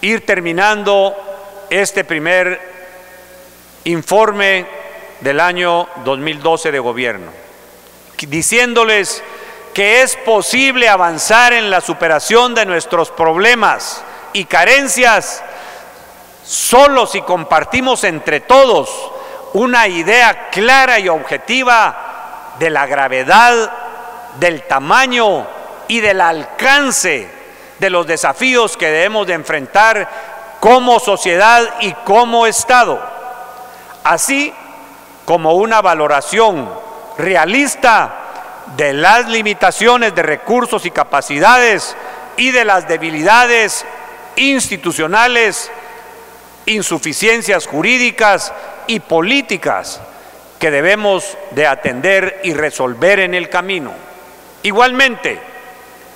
ir terminando este primer informe del año 2012 de gobierno, diciéndoles que es posible avanzar en la superación de nuestros problemas y carencias solo si compartimos entre todos una idea clara y objetiva de la gravedad, del tamaño y del alcance de los desafíos que debemos de enfrentar como sociedad y como Estado, así como una valoración realista de las limitaciones de recursos y capacidades y de las debilidades institucionales, insuficiencias jurídicas y políticas que debemos de atender y resolver en el camino. Igualmente,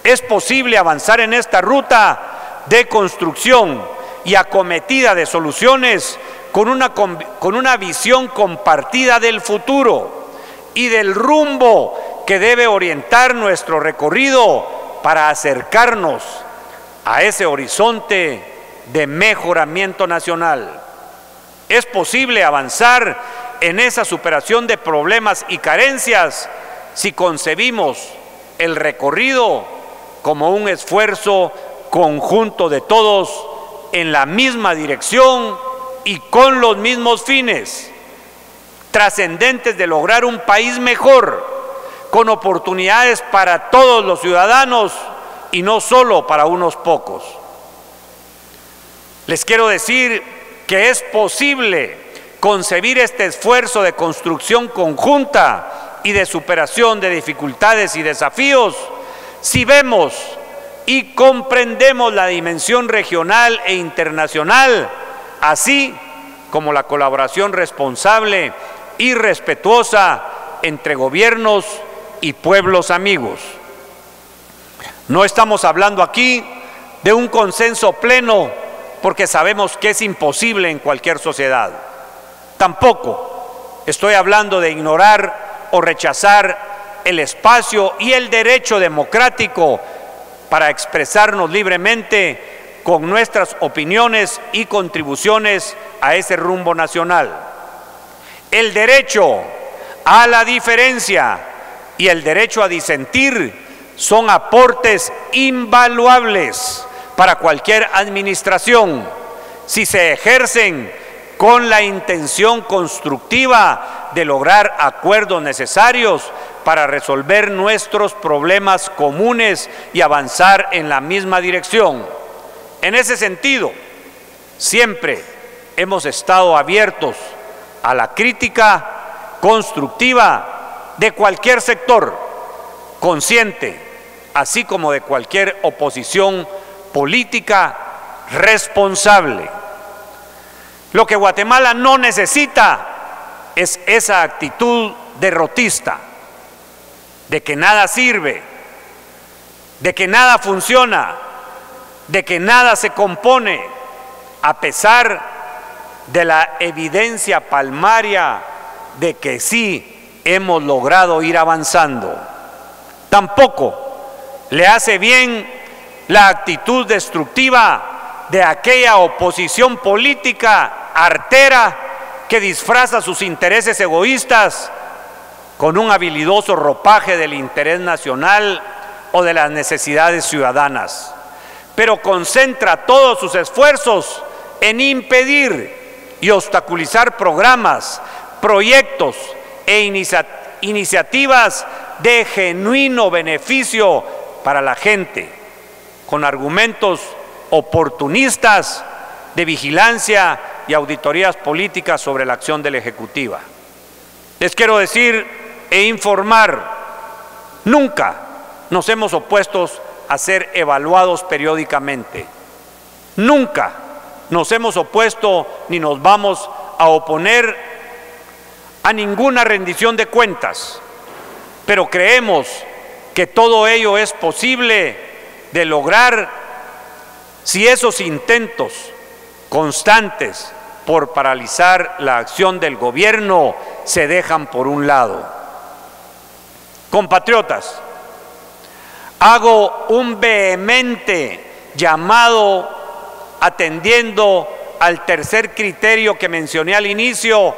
es posible avanzar en esta ruta de construcción y acometida de soluciones con una visión compartida del futuro y del rumbo que debe orientar nuestro recorrido para acercarnos a ese horizonte de mejoramiento nacional. Es posible avanzar en esa superación de problemas y carencias si concebimos el recorrido como un esfuerzo conjunto de todos en la misma dirección y con los mismos fines, trascendentes de lograr un país mejor, con oportunidades para todos los ciudadanos y no solo para unos pocos. Les quiero decir que es posible concebir este esfuerzo de construcción conjunta y de superación de dificultades y desafíos si vemos y comprendemos la dimensión regional e internacional, así como la colaboración responsable y respetuosa entre gobiernos y pueblos amigos. No estamos hablando aquí de un consenso pleno porque sabemos que es imposible en cualquier sociedad. Tampoco estoy hablando de ignorar o rechazar el espacio y el derecho democrático para expresarnos libremente con nuestras opiniones y contribuciones a ese rumbo nacional. El derecho a la diferencia y el derecho a disentir son aportes invaluables para cualquier administración si se ejercen con la intención constructiva de lograr acuerdos necesarios para resolver nuestros problemas comunes y avanzar en la misma dirección. En ese sentido, siempre hemos estado abiertos a la crítica constructiva de cualquier sector, consciente, así como de cualquier oposición política responsable. Lo que Guatemala no necesita es esa actitud derrotista, de que nada sirve, de que nada funciona, de que nada se compone, a pesar de la evidencia palmaria de que sí hemos logrado ir avanzando. Tampoco le hace bien la actitud destructiva de aquella oposición política artera que disfraza sus intereses egoístas con un habilidoso ropaje del interés nacional o de las necesidades ciudadanas, pero concentra todos sus esfuerzos en impedir y obstaculizar programas, proyectos e iniciativas de genuino beneficio para la gente, con argumentos oportunistas de vigilancia y auditorías políticas sobre la acción de la Ejecutiva. Les quiero decir e informar, nunca nos hemos opuesto a ser evaluados periódicamente. Nunca nos hemos opuesto ni nos vamos a oponer a ninguna rendición de cuentas, pero creemos que todo ello es posible de lograr si esos intentos constantes por paralizar la acción del gobierno se dejan por un lado. Compatriotas, hago un vehemente llamado atendiendo al tercer criterio que mencioné al inicio,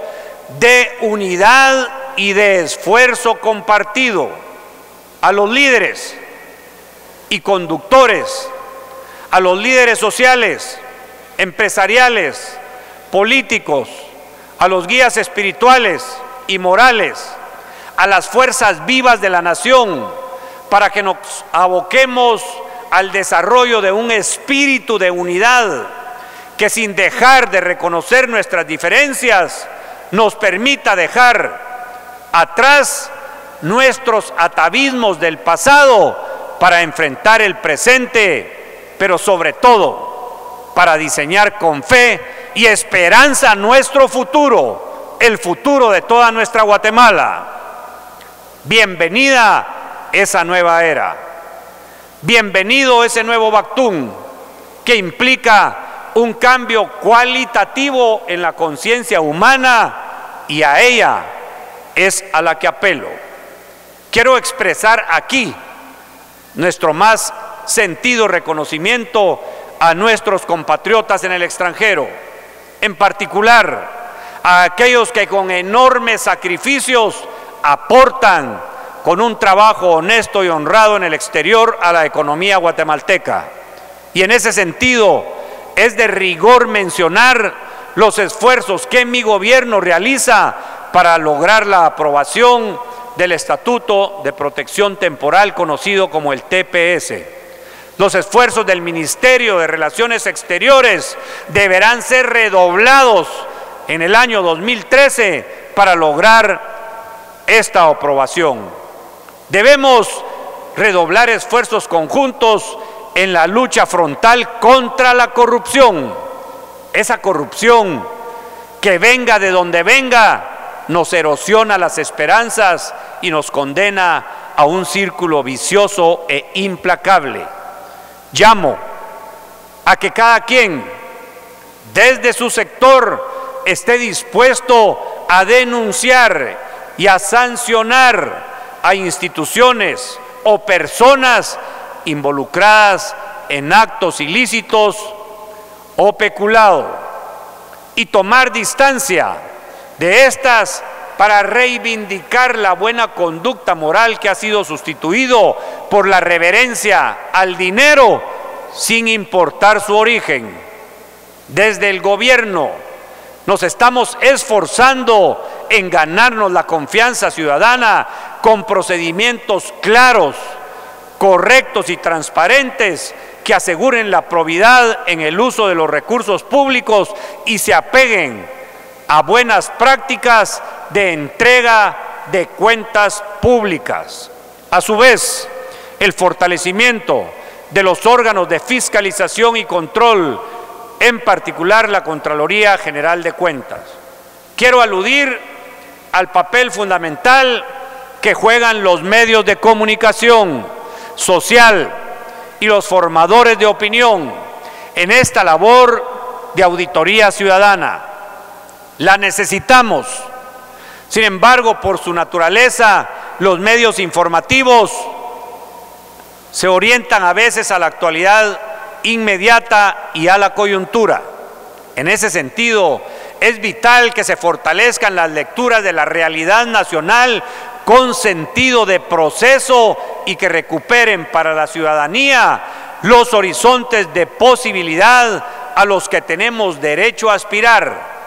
de unidad y de esfuerzo compartido, a los líderes y conductores, a los líderes sociales, empresariales, políticos, a los guías espirituales y morales, a las fuerzas vivas de la nación, para que nos aboquemos al desarrollo de un espíritu de unidad que, sin dejar de reconocer nuestras diferencias, nos permita dejar atrás nuestros atavismos del pasado para enfrentar el presente, pero sobre todo para diseñar con fe y esperanza nuestro futuro, el futuro de toda nuestra Guatemala. Bienvenida esa nueva era, bienvenido ese nuevo Bactún, que implica un cambio cualitativo en la conciencia humana, y a ella es a la que apelo. Quiero expresar aquí nuestro más sentido reconocimiento a nuestros compatriotas en el extranjero, en particular a aquellos que con enormes sacrificios aportan con un trabajo honesto y honrado en el exterior a la economía guatemalteca. Y en ese sentido es de rigor mencionar los esfuerzos que mi gobierno realiza para lograr la aprobación del Estatuto de Protección Temporal, conocido como el TPS. Los esfuerzos del Ministerio de Relaciones Exteriores deberán ser redoblados en el año 2013 para lograr esta aprobación. Debemos redoblar esfuerzos conjuntos en la lucha frontal contra la corrupción. Esa corrupción, que venga de donde venga, nos erosiona las esperanzas y nos condena a un círculo vicioso e implacable. Llamo a que cada quien desde su sector esté dispuesto a denunciar y a sancionar a instituciones o personas involucradas en actos ilícitos o peculado, y tomar distancia de estas para reivindicar la buena conducta moral que ha sido sustituido por la reverencia al dinero sin importar su origen. Desde el gobierno nos estamos esforzando en ganarnos la confianza ciudadana con procedimientos claros, correctos y transparentes que aseguren la probidad en el uso de los recursos públicos y se apeguen a buenas prácticas de entrega de cuentas públicas. A su vez, el fortalecimiento de los órganos de fiscalización y control, en particular la Contraloría General de Cuentas. Quiero aludir al papel fundamental que juegan los medios de comunicación social y los formadores de opinión en esta labor de auditoría ciudadana. La necesitamos. Sin embargo, por su naturaleza, los medios informativos se orientan a veces a la actualidad inmediata y a la coyuntura. En ese sentido, es vital que se fortalezcan las lecturas de la realidad nacional con sentido de proceso y que recuperen para la ciudadanía los horizontes de posibilidad a los que tenemos derecho a aspirar,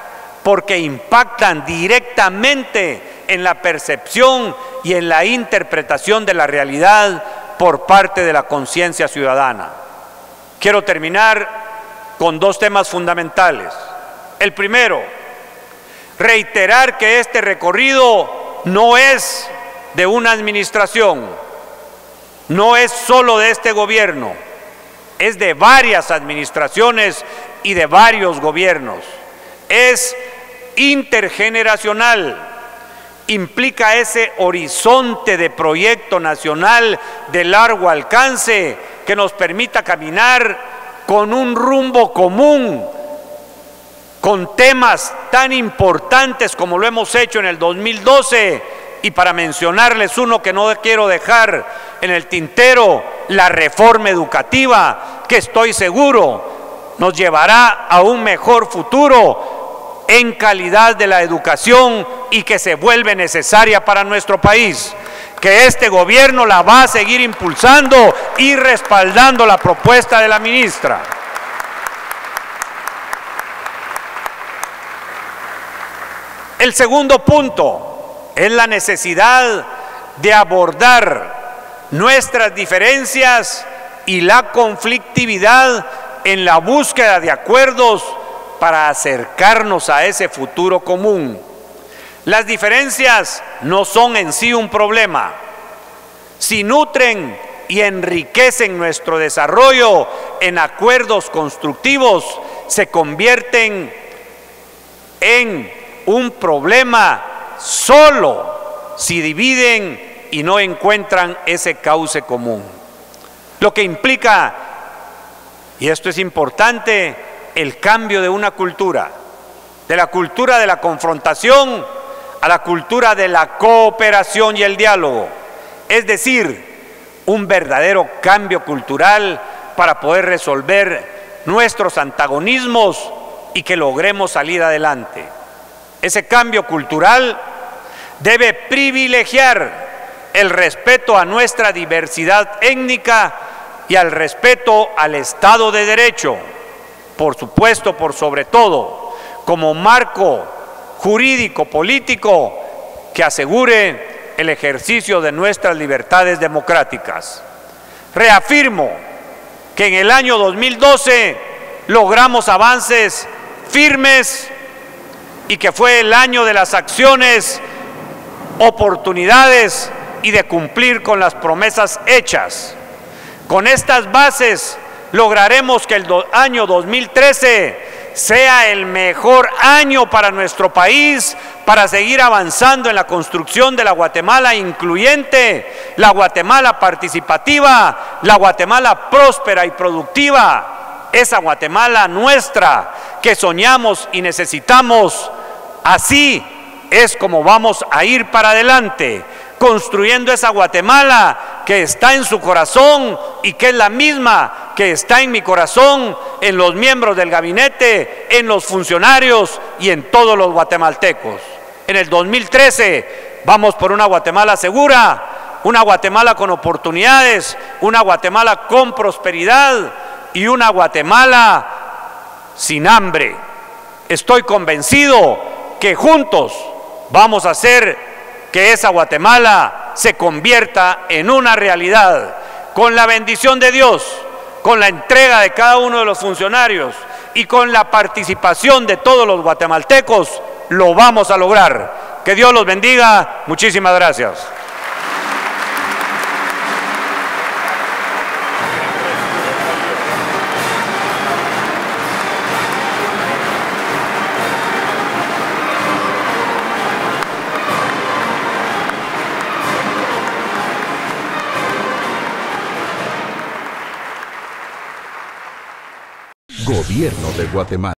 porque impactan directamente en la percepción y en la interpretación de la realidad por parte de la conciencia ciudadana. Quiero terminar con dos temas fundamentales. El primero, reiterar que este recorrido no es de una administración, no es solo de este gobierno, es de varias administraciones y de varios gobiernos. Es intergeneracional, implica ese horizonte de proyecto nacional de largo alcance que nos permita caminar con un rumbo común, con temas tan importantes como lo hemos hecho en el 2012, y para mencionarles uno que no quiero dejar en el tintero, la reforma educativa, que estoy seguro nos llevará a un mejor futuro en calidad de la educación y que se vuelve necesaria para nuestro país, que este gobierno la va a seguir impulsando y respaldando la propuesta de la ministra. El segundo punto es la necesidad de abordar nuestras diferencias y la conflictividad en la búsqueda de acuerdos para acercarnos a ese futuro común. Las diferencias no son en sí un problema. Si nutren y enriquecen nuestro desarrollo en acuerdos constructivos, se convierten en un problema solo si dividen y no encuentran ese cauce común. Lo que implica, y esto es importante, el cambio de una cultura, de la cultura de la confrontación a la cultura de la cooperación y el diálogo. Es decir, un verdadero cambio cultural para poder resolver nuestros antagonismos y que logremos salir adelante. Ese cambio cultural debe privilegiar el respeto a nuestra diversidad étnica y al respeto al Estado de Derecho, por supuesto, por sobre todo, como marco jurídico político que asegure el ejercicio de nuestras libertades democráticas. Reafirmo que en el año 2012 logramos avances firmes y que fue el año de las acciones, oportunidades y de cumplir con las promesas hechas. Con estas bases lograremos que el año 2013 sea el mejor año para nuestro país, para seguir avanzando en la construcción de la Guatemala incluyente, la Guatemala participativa, la Guatemala próspera y productiva, esa Guatemala nuestra que soñamos y necesitamos. Así es como vamos a ir para adelante, construyendo esa Guatemala que está en su corazón y que es la misma que está en mi corazón, en los miembros del gabinete, en los funcionarios y en todos los guatemaltecos. En el 2013 vamos por una Guatemala segura, una Guatemala con oportunidades, una Guatemala con prosperidad y una Guatemala sin hambre. Estoy convencido que juntos vamos a hacer que esa Guatemala se convierta en una realidad, con la bendición de Dios, con la entrega de cada uno de los funcionarios y con la participación de todos los guatemaltecos. Lo vamos a lograr. Que Dios los bendiga. Muchísimas gracias. Gobierno de Guatemala.